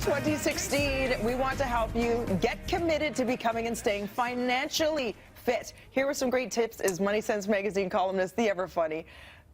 2016, we want to help you get committed to becoming and staying financially fit. Here are some great tips is Money Sense magazine columnist, the ever funny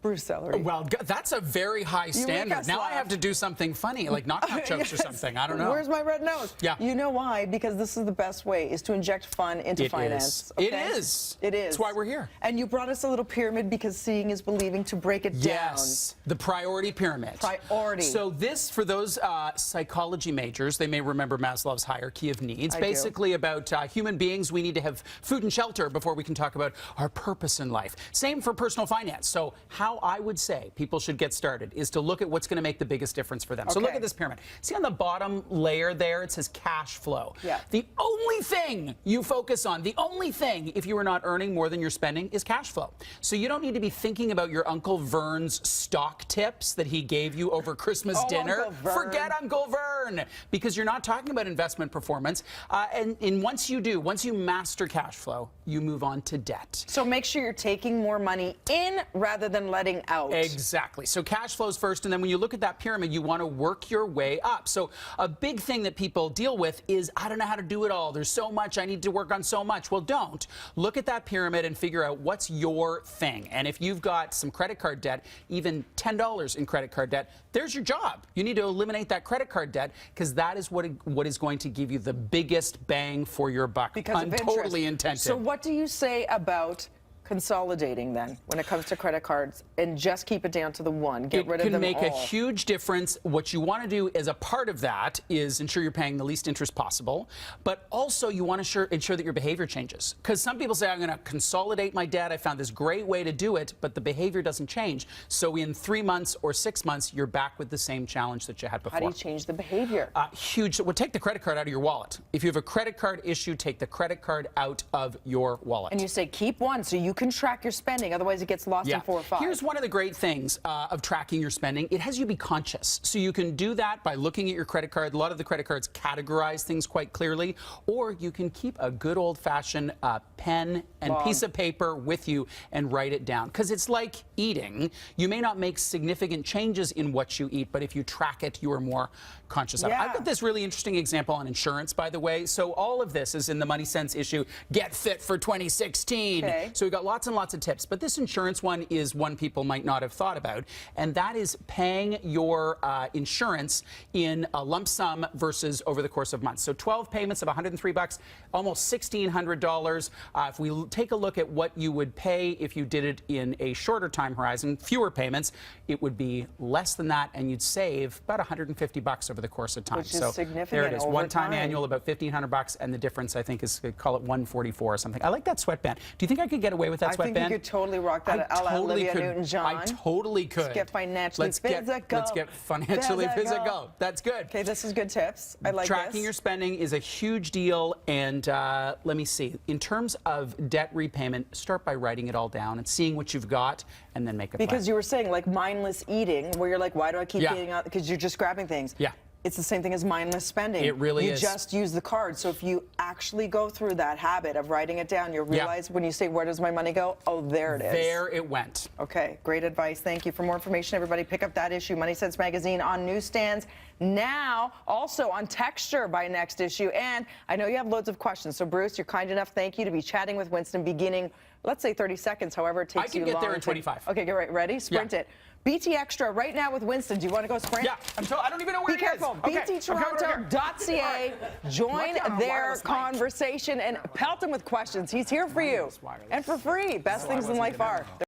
Bruce Sellery. Well, that's a very high standard. Now I have to do something funny, like knock-knock jokes or something. I don't know. Where's my red nose? Yeah. You know why? Because this is the best way, is to inject fun into finance. Okay? It is. It is. That's why we're here. And you brought us a little pyramid because seeing is believing, to break it down. Yes, the priority pyramid. Priority. So this, for those psychology majors, they may remember Maslow's hierarchy of needs. Basically about human beings, we need to have food and shelter before we can talk about our purpose in life. Same for personal finance. So how I would say people should get started is to look at what's going to make the biggest difference for them. So look at this pyramid. See on the bottom layer there, it says cash flow. Yeah. The only thing you focus on, the only thing if you are not earning more than you're spending is cash flow. So you don't need to be thinking about your Uncle Vern's stock tips that he gave you over Christmas dinner. Forget Uncle Vern, because you're not talking about investment performance. And once you do, once you master cash flow, you move on to debt. So make sure you're taking more money in rather than letting out. Exactly. So cash flows first, and then when you look at that pyramid, you want to work your way up. So a big thing that people deal with is, I don't know how to do it all. There's so much. I need to work on so much. Well, don't. Look at that pyramid and figure out what's your thing. And if you've got some credit card debt, even $10 in credit card debt, there's your job. You need to eliminate that credit card debt, because that is what is going to give you the biggest bang for your buck. Because of interest. Totally intended. So what do you say about consolidating then when it comes to credit cards, and just keep it down to the one, get rid of them all? It can make a huge difference. What you want to do as a part of that is ensure you're paying the least interest possible, but also you want to ensure that your behavior changes, because some people say, I'm going to consolidate my debt, I found this great way to do it, but the behavior doesn't change. So in 3 months or 6 months, you're back with the same challenge that you had before. How do you change the behavior? Huge. Well, take the credit card out of your wallet. If you have a credit card issue, take the credit card out of your wallet. And you say keep one so you can track your spending, otherwise it gets lost in 4 or 5. Here's one of the great things of tracking your spending. It has you be conscious. So you can do that by looking at your credit card. A lot of the credit cards categorize things quite clearly, or you can keep a good old-fashioned pen and piece of paper with you and write it down, because it's like eating. You may not make significant changes in what you eat, but if you track it, you are more conscious of it. I've got this really interesting example on insurance, by the way. So all of this is in the Money Sense issue, Get Fit for 2016. Okay. So we've got lots and lots of tips, but this insurance one is one people might not have thought about, and that is paying your insurance in a lump sum versus over the course of months. So 12 payments of $103, almost $1,600. If we take a look at what you would pay if you did it in a shorter time horizon, fewer payments, it would be less than that, and you'd save about $150 over the course of time. Which is significant. There it is, over one-time time. annual, about $1,500, and the difference, I think, is, call it $144 or something. I like that sweatband. Do you think I could get away with that sweatband? I think you could totally rock that a la Olivia Newton-John. I totally could. Let's get financially physical. Let's get financially physical. That's good. Okay, this is good tips. I like Tracking your spending is a huge deal, and let me see. In terms of debt repayment, start by writing it all down and seeing what you've got, and then make a plan. Because you were saying, like, mindless eating, where you're like, why do I keep eating out? Because you're just grabbing things. Yeah. It's the same thing as mindless spending. It really is. You just use the card. So if you actually go through that habit of writing it down, you'll realize when you say, where does my money go? Oh, there it is. There it went. Okay, great advice. Thank you. For more information, everybody, pick up that issue, Money Sense magazine, on newsstands now, also on Texture by next issue. And I know you have loads of questions. So, Bruce, you're kind enough, thank you, to be chatting with Winston beginning, let's say 30 seconds, however it takes you long. I can get there in 25. Okay, get ready? Sprint it. BT Extra right now with Winston. Do you want to go sprint? Yeah, I don't even know where Be careful. BTToronto.ca. Join their conversation and pelt him with questions. He's here for you. And for free. Best things in life are.